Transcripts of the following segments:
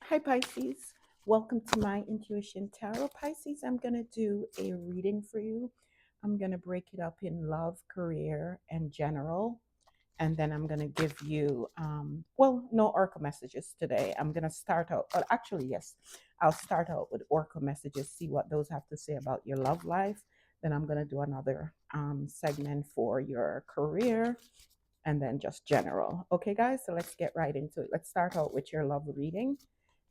Hi, Pisces. Welcome to my Intuition Tarot. Pisces, I'm going to do a reading for you. I'm going to break it up in love, career, and general. And then I'm going to give you, no oracle messages today. I'm going to start out, well, actually, yes, I'll start out with oracle messages, see what those have to say about your love life. Then I'm going to do another segment for your career and then just general. Okay, guys, so let's get right into it. Let's start out with your love reading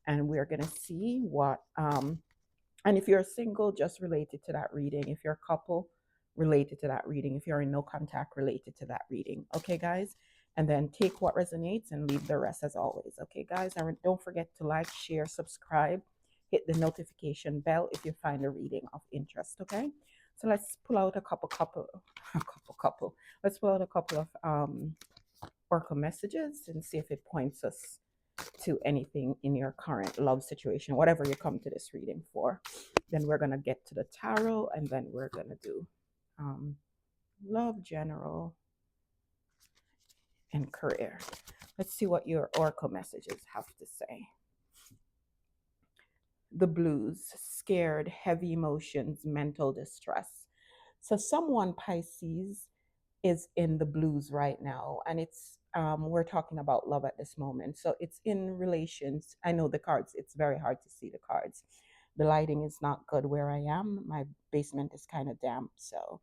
and we're going to see what and if you're single, just related to that reading. If you're a couple, related to that reading. If you're in no contact, related to that reading. Okay, guys, and then take what resonates and leave the rest as always. Okay, guys, and don't forget to like, share, subscribe, hit the notification bell if you find a reading of interest. Okay, so let's pull out a couple let's pull out a couple of oracle messages and see if it points us to anything in your current love situation, whatever you come to this reading for. Then we're going to get to the tarot and then we're going to do um, love, general, and career. Let's see what your oracle messages have to say. The blues, scared, heavy emotions, mental distress. So, someone, Pisces, is in the blues right now, and it's we're talking about love at this moment, so it's in relations. I know the cards, it's very hard to see the cards. The lighting is not good where I am. My basement is kind of damp, so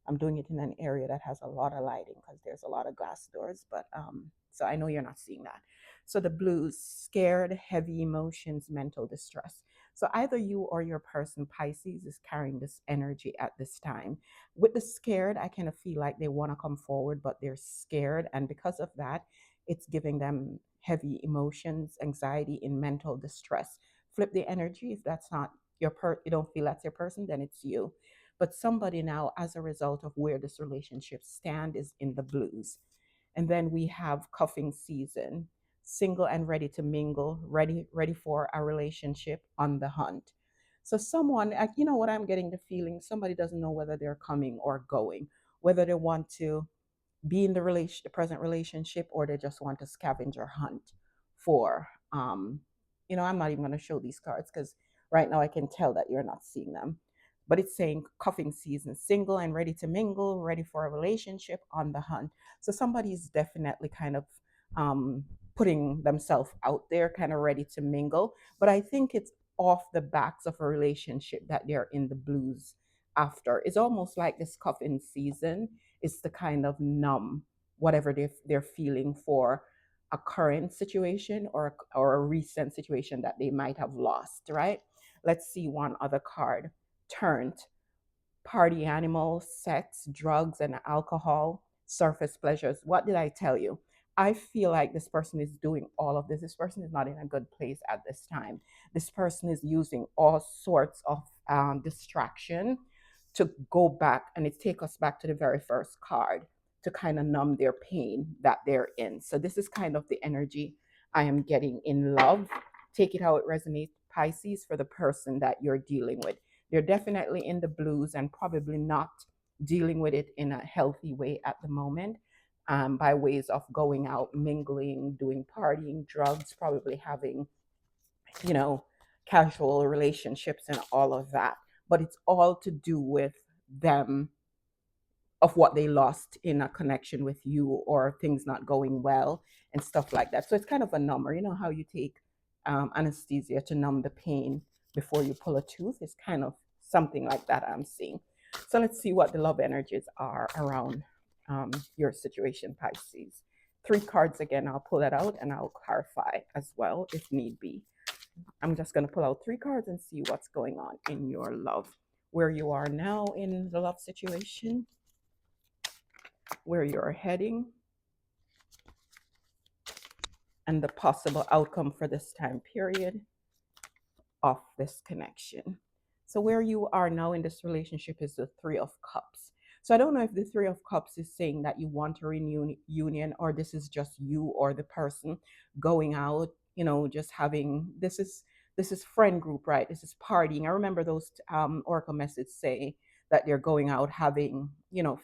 I'm doing it in an area that has a lot of lighting because there's a lot of glass doors, but so I know you're not seeing that. So the blues, scared, heavy emotions, mental distress. So either you or your person, Pisces, is carrying this energy at this time. With the scared, I kind of feel like they want to come forward, but they're scared. And because of that, it's giving them heavy emotions, anxiety, in mental distress. Flip the energy. If that's not you don't feel that's your person, then it's you. But somebody now, as a result of where this relationship stand, is in the blues. And then we have cuffing season, single and ready to mingle, ready for a relationship, on the hunt. So someone, you know what, I'm getting the feeling somebody doesn't know whether they're coming or going, whether they want to be in the present relationship, or they just want to scavenger hunt for I'm not even going to show these cards because right now I can tell that you're not seeing them, but it's saying cuffing season, single and ready to mingle, ready for a relationship, on the hunt. So somebody's definitely kind of um putting themselves out there, kind of ready to mingle, but I think it's off the backs of a relationship that they're in the blues after. It's almost like this cuffing season is to kind of numb whatever they're feeling for a current situation, or a recent situation that they might have lost, right? Let's see one other card. Turned, party animal, sex, drugs, and alcohol, surface pleasures. What did I tell you? I feel like this person is doing all of this. This person is not in a good place at this time. This person is using all sorts of distraction to go back, and it take us back to the very first card, to kind of numb their pain that they're in. So this is kind of the energy I am getting in love. Take it how it resonates, Pisces, for the person that you're dealing with. They're definitely in the blues and probably not dealing with it in a healthy way at the moment, by ways of going out, mingling, doing partying, drugs, probably having, you know, casual relationships and all of that. But it's all to do with them, of what they lost in a connection with you, or things not going well and stuff like that. So it's kind of a number. You know how you take anesthesia to numb the pain before you pull a tooth? It's kind of something like that I'm seeing. So let's see what the love energies are around your situation, Pisces. Three cards again. I'll pull that out and I'll clarify as well if need be. I'm just going to pull out three cards and see what's going on in your love, where you are now in the love situation, where you're heading, and the possible outcome for this time period of this connection. So, where you are now in this relationship is the Three of Cups. So, I don't know if the Three of Cups is saying that you want a reunion, or this is just you or the person going out, just having this is friend group, right? This is partying. I remember those oracle messages say that they're going out having,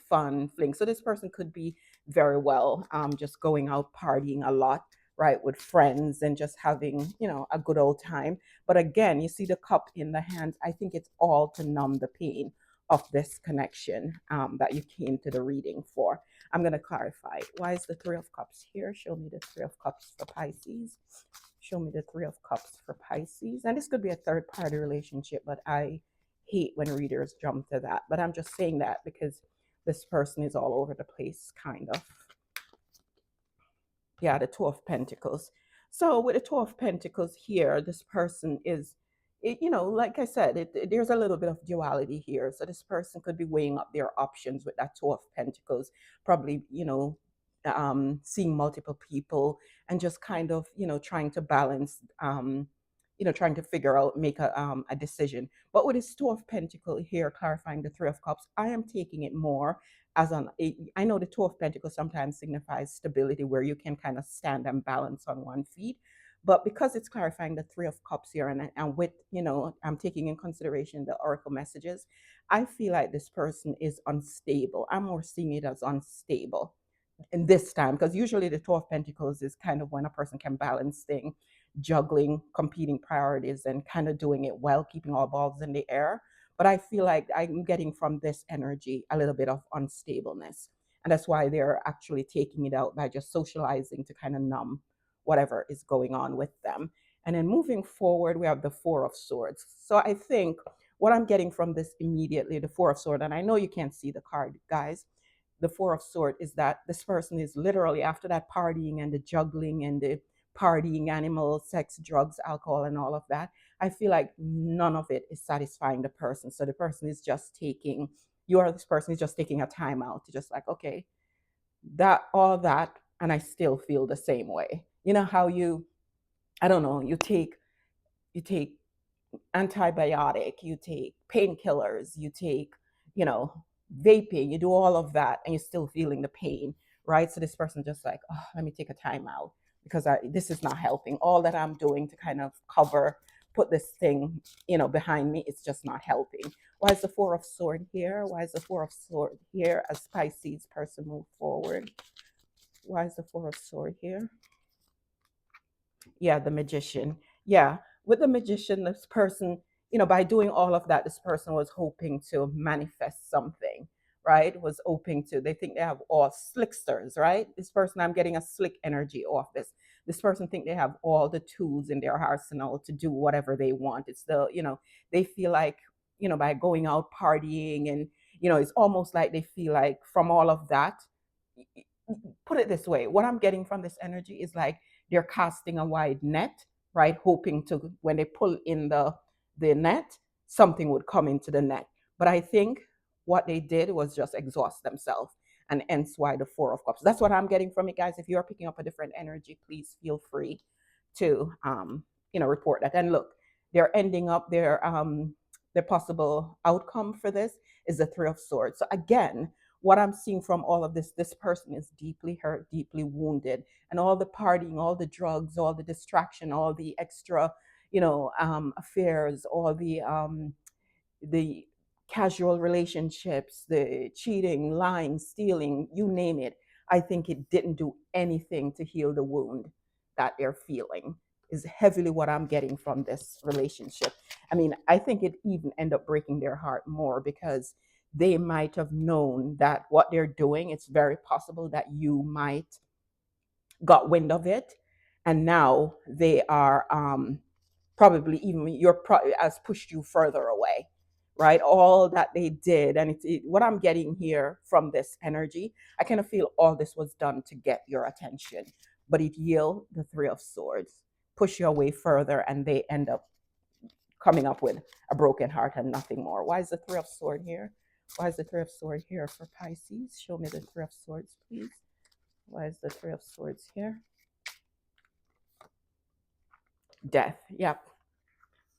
fun fling. So this person could be very well just going out partying a lot, right, with friends and just having, a good old time. But again, you see the cup in the hands. I think it's all to numb the pain of this connection that you came to the reading for. I'm going to clarify. Why is the Three of Cups here? Show me the Three of Cups for Pisces. Show me the Three of Cups for Pisces. And this could be a third party relationship, but I hate when readers jump to that. But I'm just saying that because this person is all over the place, kind of. Yeah, the Two of Pentacles. So with the Two of Pentacles here, this person is, like I said, there's a little bit of duality here. So this person could be weighing up their options with that Two of Pentacles, probably, seeing multiple people and just kind of, trying to balance, trying to figure out, make a decision. But with this Two of Pentacles here, clarifying the Three of Cups, I am taking it more as I know the Two of Pentacles sometimes signifies stability, where you can kind of stand and balance on one feet. But because it's clarifying the Three of Cups here, and with, I'm taking in consideration the oracle messages, I feel like this person is unstable. I'm more seeing it as unstable in this time, because usually the Two of Pentacles is kind of when a person can balance things, juggling competing priorities and kind of doing it well, keeping all balls in the air. But I feel like I'm getting from this energy a little bit of unstableness, and that's why they're actually taking it out by just socializing to kind of numb whatever is going on with them. And then moving forward, we have the Four of Swords. So I think what I'm getting from this immediately, the Four of Swords, and I know you can't see the card, guys, the Four of Swords is that this person is literally, after that partying and the juggling and the partying, animals, sex, drugs, alcohol, and all of that, I feel like none of it is satisfying the person. So the person is just taking, this person is just taking a time out to just like, okay, that, all that, and I still feel the same way. You know how I don't know, you take antibiotic, you take painkillers, you take, you know, vaping, you do all of that, and you're still feeling the pain, right? So this person just like, oh, let me take a time out because this is not helping. All that I'm doing to kind of put this thing, behind me, it's just not helping. Why is the Four of Sword here? Why is the Four of Sword here as Pisces person move forward? Why is the Four of Sword here? Yeah, the Magician. Yeah, with the Magician, this person, by doing all of that, this person was hoping to manifest something, right? Was hoping to, they think they have all slicksters, right? This person, I'm getting a slick energy off this person think they have all the tools in their arsenal to do whatever they want. It's they feel like, by going out partying, and it's almost like they feel like from all of that, put it this way, what I'm getting from this energy is like they're casting a wide net, right? Hoping to, when they pull in the net, something would come into the net. But I think what they did was just exhaust themselves. And hence why the Four of Cups. That's what I'm getting from it, guys. If you're picking up a different energy, please feel free to report that. And look, they're ending up their possible outcome for this is the Three of Swords. So again, what I'm seeing from all of this person is deeply hurt, deeply wounded, and all the partying, all the drugs, all the distraction, all the extra, affairs, all the casual relationships, the cheating, lying, stealing, you name it. I think it didn't do anything to heal the wound that they're feeling, is heavily what I'm getting from this relationship. I mean, I think it even ended up breaking their heart more because they might have known that what they're doing, it's very possible that you might got wind of it, and now they are probably even has pushed you further away, right? All that they did, and what I'm getting here from this energy, I kind of feel all this was done to get your attention, but it yield the Three of Swords, push you away further, and they end up coming up with a broken heart and nothing more. Why is the Three of Swords here? Why is the Three of Swords here for Pisces? Show me the Three of Swords, please. Why is the Three of Swords here? Death. Yep.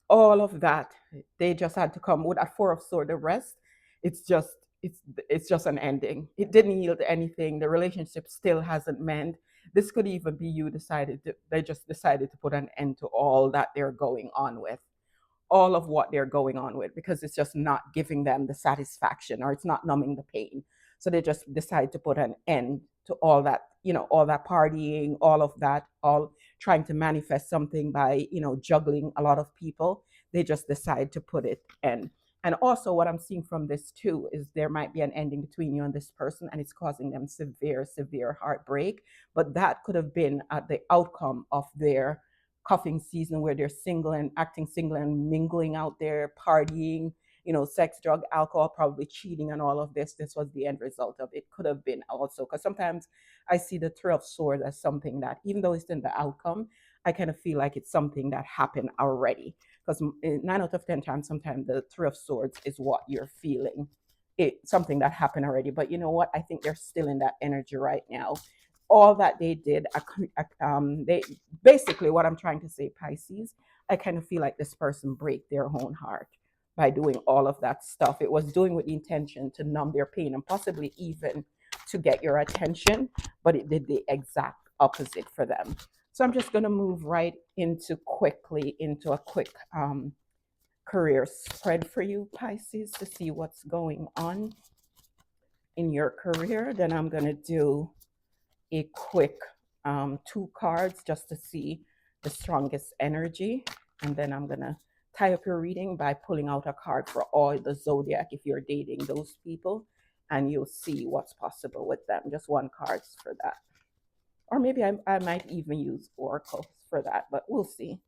All of that. They just had to come with a Four of Swords. The rest, it's just an ending. It didn't yield anything. The relationship still hasn't mended. This could even be you they just decided to put an end to all that they're going on with. All of what they're going on with, because it's just not giving them the satisfaction, or it's not numbing the pain. So they just decide to put an end to all that, all that partying, all of that, all trying to manifest something by, juggling a lot of people. They just decide to put it in. And also, what I'm seeing from this too is there might be an ending between you and this person, and it's causing them severe, severe heartbreak. But that could have been the outcome of their cuffing season, where they're single and acting single and mingling out there, partying, sex, drug, alcohol, probably cheating, and all of this. This was the end result of it. Could have been also, because sometimes I see the Three of Swords as something that, even though it's in the outcome, I kind of feel like it's something that happened already. Because 9 out of 10 times, sometimes the Three of Swords is what you're feeling. It's something that happened already. But you know what? I think they're still in that energy right now. All that they did, they basically, what I'm trying to say, Pisces, I kind of feel like this person break their own heart by doing all of that stuff. It was doing with the intention to numb their pain and possibly even to get your attention, but it did the exact opposite for them. So I'm just going to move right into a quick career spread for you, Pisces, to see what's going on in your career. Then I'm going to do a quick 2 cards just to see the strongest energy. And then I'm going to tie up your reading by pulling out a card for all the zodiac if you're dating those people. And you'll see what's possible with them. Just 1 card for that. Or maybe I might even use oracles for that, but we'll see.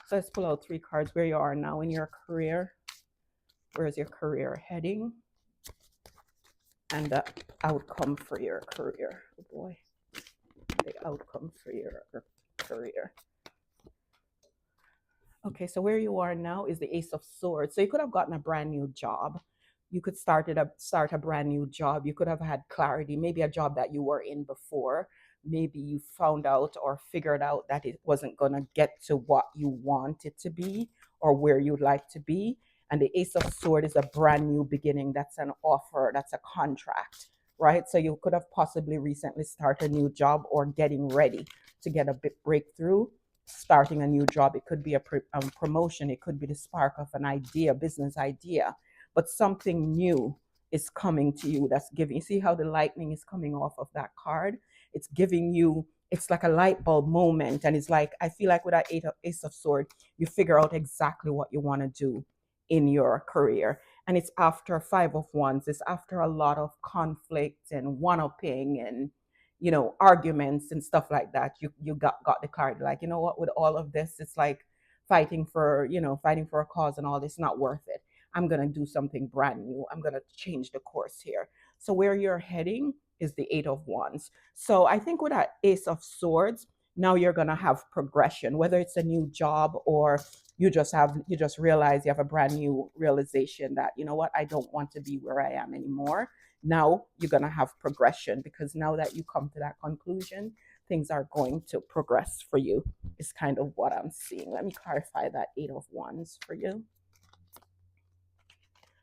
So let's pull out 3 cards where you are now in your career. Where's your career heading? And the outcome for your career. Oh boy. The outcome for your career. Okay, so where you are now is the Ace of Swords. So you could have gotten a brand new job. You could start a brand new job. You could have had clarity, maybe a job that you were in before. Maybe you found out or figured out that it wasn't going to get to what you want it to be or where you'd like to be. And the Ace of Swords is a brand new beginning. That's an offer. That's a contract, right? So you could have possibly recently started a new job or getting ready to get a breakthrough, starting a new job. It could be a promotion. It could be the spark of an idea, business idea, but something new is coming to you that's giving. You see how the lightning is coming off of that card? It's giving you, it's like a light bulb moment. And it's like, I feel like with that Ace of Swords, you figure out exactly what you want to do in your career. And it's after 5 of Wands. It's after a lot of conflict and one-upping and, arguments and stuff like that. You got the card. Like, you know what, with all of this, it's like fighting for a cause and all this, not worth it. I'm going to do something brand new. I'm going to change the course here. So where you're heading is the 8 of Wands. So I think with that Ace of Swords, now you're going to have progression, whether it's a new job or you just realize you have a brand new realization that, you know what, I don't want to be where I am anymore. Now you're going to have progression, because now that you come to that conclusion, things are going to progress for you, is kind of what I'm seeing. Let me clarify that 8 of Wands for you.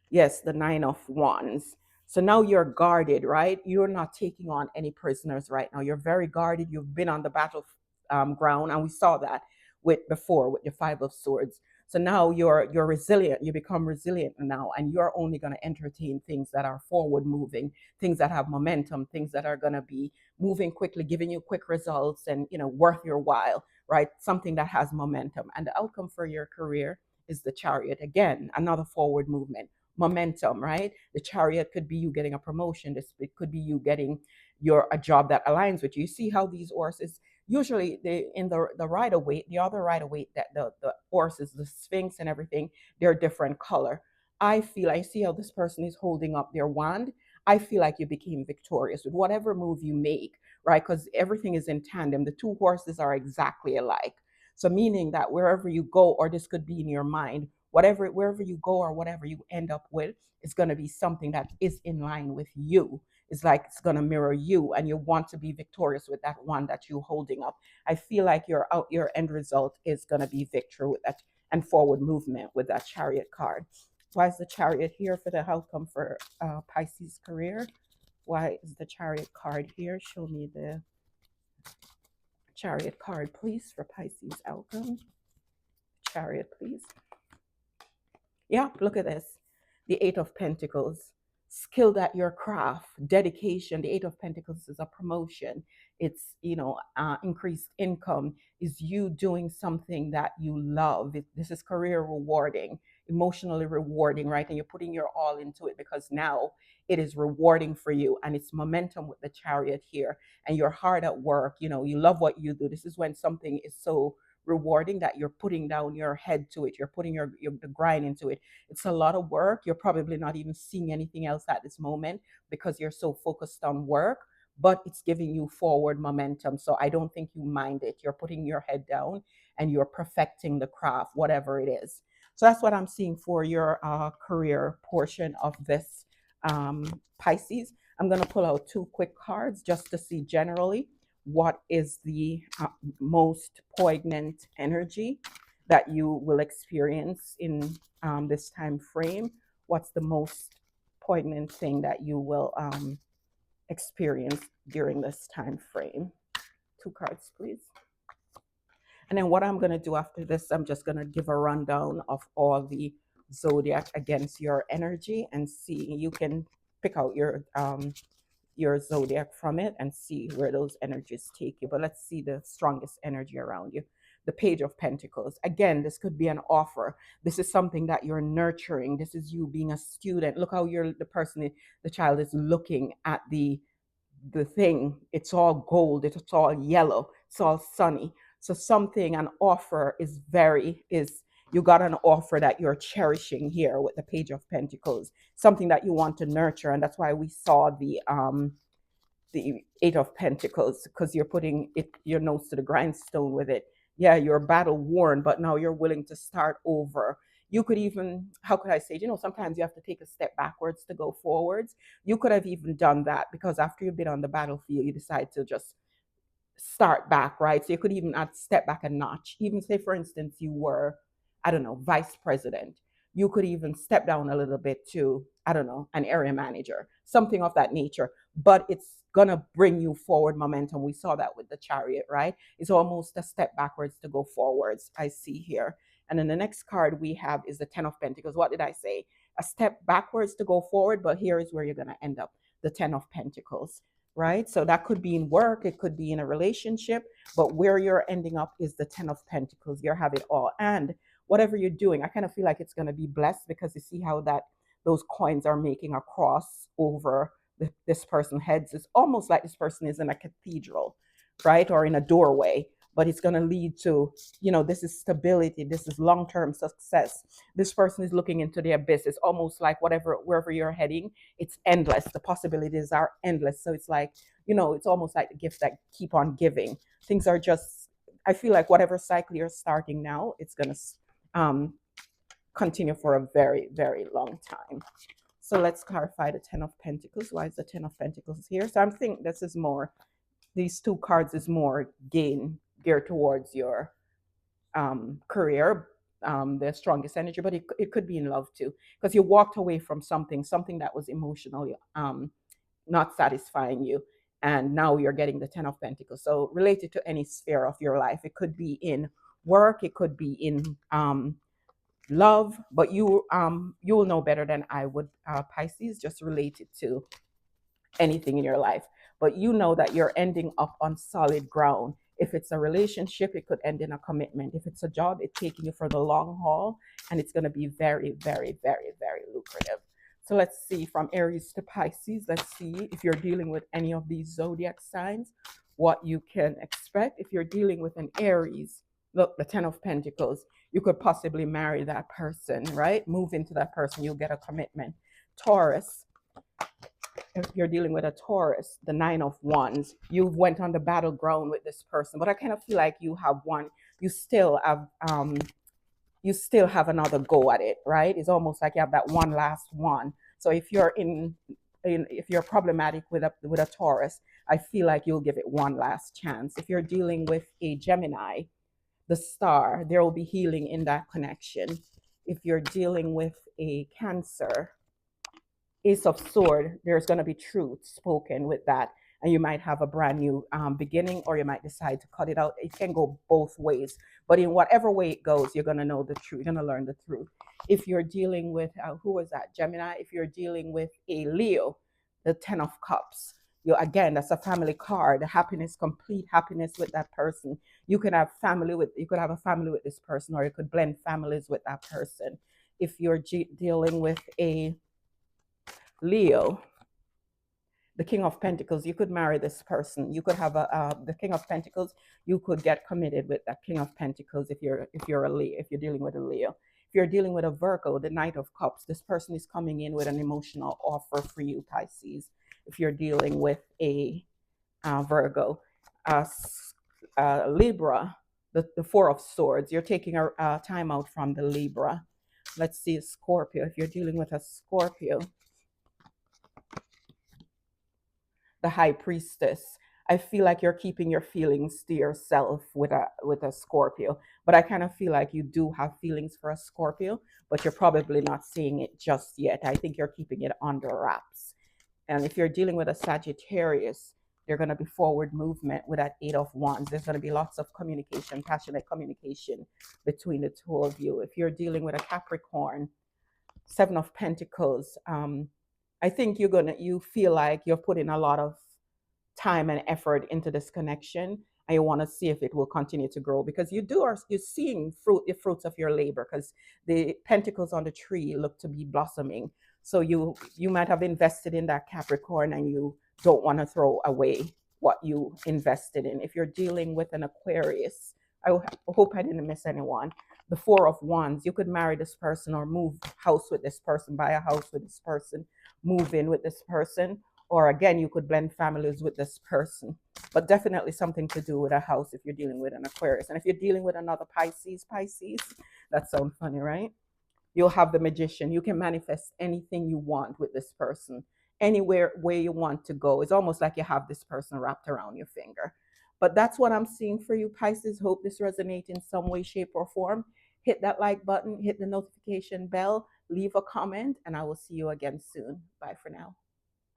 Yes, the 9 of Wands. So now you're guarded, right? You're not taking on any prisoners right now. You're very guarded. You've been on the battle ground, and we saw that with your 5 of Swords. So now you're resilient. You become resilient now, and you're only going to entertain things that are forward moving, things that have momentum, things that are going to be moving quickly, giving you quick results, and worth your while, right? Something that has momentum. And the outcome for your career is the Chariot. Again, another forward movement, momentum, right? The Chariot could be you getting a promotion. It could be you getting a job that aligns with you. You see how these horses, usually the rider weight, the other rider weight, that the horses, the Sphinx and everything, they're different color. I see how this person is holding up their wand. I feel like you became victorious with whatever move you make, right? Because everything is in tandem. The 2 horses are exactly alike. So meaning that wherever you go, or this could be in your mind, wherever you go or whatever you end up with, is going to be something that is in line with you. It's like it's going to mirror you, and you want to be victorious with that one that you're holding up. I feel like your end result is going to be victory with that, and forward movement with that Chariot card. Why is the Chariot here for the outcome for Pisces career? Why is the Chariot card here? Show me the Chariot card, please, for Pisces outcome. Chariot, please. Yeah, look at this. The 8 of Pentacles. skilled at your craft, dedication. The Eight of Pentacles is a promotion. It's, increased income, is you doing something that you love. This is career rewarding, emotionally rewarding, right? And you're putting your all into it because now it is rewarding for you, and it's momentum with the Chariot here. And you're hard at work, you love what you do. This is when something is so rewarding that you're putting down your head to it. You're putting the grind into it. It's a lot of work. You're probably not even seeing anything else at this moment because you're so focused on work, but it's giving you forward momentum. So I don't think you mind it. You're putting your head down and you're perfecting the craft, whatever it is. So that's what I'm seeing for your career portion of this, Pisces. I'm going to pull out two quick cards just to see generally what is the most poignant energy that you will experience in this time frame. What's the most poignant thing that you will experience during this time frame? Two cards, please. And then what I'm going to do after this, I'm just going to give a rundown of all the zodiac against your energy and see. You can pick out your zodiac from it and see where those energies take you. But let's see the strongest energy around you. The Page of Pentacles. Again, this could be an offer. This is something that you're nurturing. This is you being a student. Look how the child is looking at the thing. It's all gold. It's all yellow. It's all sunny. So an offer is you got an offer that you're cherishing here with the Page of Pentacles, something that you want to nurture. And that's why we saw the Eight of Pentacles, because you're putting your nose to the grindstone with it. Yeah, you're battle worn, but now you're willing to start over. You could even, how could I say, sometimes you have to take a step backwards to go forwards. You could have even done that because after you've been on the battlefield, you decide to just start back, right? So you could even add step back a notch. Even say, for instance, you were, I don't know, vice president. You could even step down a little bit to, I don't know, an area manager, something of that nature. But it's gonna bring you forward momentum. We saw that with the Chariot, right? It's almost a step backwards to go forwards, I see here. And then the next card we have is the Ten of Pentacles. What did I say? A step backwards to go forward, but here is where you're gonna end up, the Ten of Pentacles, right? So that could be in work, it could be in a relationship, but where you're ending up is the Ten of Pentacles. You have it all. And whatever you're doing, I kind of feel like it's going to be blessed because you see how those coins are making a cross over this person's heads. It's almost like this person is in a cathedral, right? Or in a doorway, but it's going to lead to, this is stability. This is long-term success. This person is looking into the abyss. It's almost like wherever you're heading, it's endless. The possibilities are endless. So it's like, it's almost like the gifts that keep on giving. Things are just, I feel like whatever cycle you're starting now, it's going to continue for a very, very long time. So let's clarify the Ten of Pentacles. Why is the Ten of Pentacles here? So I'm thinking these two cards is more geared towards your career, the strongest energy, but it could be in love too, because you walked away from something that was emotionally not satisfying you, and now you're getting the Ten of Pentacles. So related to any sphere of your life, it could be in work, it could be in love, but you will know better than I would, Pisces, just related to anything in your life. But you know that you're ending up on solid ground. If it's a relationship, it could end in a commitment. If it's a job, it's taking you for the long haul, and it's going to be very, very, very, very lucrative. So let's see, from Aries to Pisces, let's see if you're dealing with any of these zodiac signs, what you can expect. If you're dealing with an Aries, look, the Ten of Pentacles, you could possibly marry that person, right? Move into that person, you'll get a commitment. Taurus, if you're dealing with a Taurus, the Nine of Wands, you went on the battleground with this person, but I kind of feel like you still have another go at it, right? It's almost like you have that one last one. So if you're if you're problematic with a Taurus, I feel like you'll give it one last chance. If you're dealing with a Gemini, the Star, there will be healing in that connection. If you're dealing with a Cancer, Ace of Sword, there's going to be truth spoken with that, and you might have a brand new beginning, or you might decide to cut it out. It can go both ways But in whatever way it goes, you're going to know the truth. You're going to learn the truth. If you're dealing with, who was that? Gemini. If you're dealing with a Leo, the 10 of Cups, you again, that's a family card. Happiness, complete happiness with that person. You could have a family with this person, or you could blend families with that person. If you're dealing with a Leo, the King of Pentacles, you could marry this person. You could have the King of Pentacles. You could get committed with that King of Pentacles if you're a Leo, if you're dealing with a Leo. If you're dealing with a Virgo, the Knight of Cups, this person is coming in with an emotional offer for you, Pisces. If you're dealing with a Virgo, Libra, the Four of Swords, you're taking a time out from the Libra. Let's see, Scorpio. If you're dealing with a Scorpio, the High Priestess. I feel like you're keeping your feelings to yourself with a Scorpio, but I kind of feel like you do have feelings for a Scorpio, but you're probably not seeing it just yet. I think you're keeping it under wraps. And if you're dealing with a Sagittarius, there's going to be forward movement with that Eight of Wands. There's going to be lots of communication, passionate communication between the two of you. If you're dealing with a Capricorn, Seven of Pentacles, I think you feel like you're putting a lot of time and effort into this connection, and you want to see if it will continue to grow, because you're seeing the fruits of your labor, because the pentacles on the tree look to be blossoming. So you might have invested in that Capricorn, and you don't want to throw away what you invested in. If you're dealing with an Aquarius, I hope I didn't miss anyone. The Four of Wands, you could marry this person, or move house with this person, buy a house with this person, move in with this person, or again, you could blend families with this person. But definitely something to do with a house if you're dealing with an Aquarius. And if you're dealing with another Pisces, that sounds funny, right? You'll have the Magician. You can manifest anything you want with this person, anywhere where you want to go. It's almost like you have this person wrapped around your finger. But that's what I'm seeing for you, Pisces. Hope this resonates in some way, shape, or form. Hit that like button, hit the notification bell, leave a comment, and I will see you again soon. Bye for now.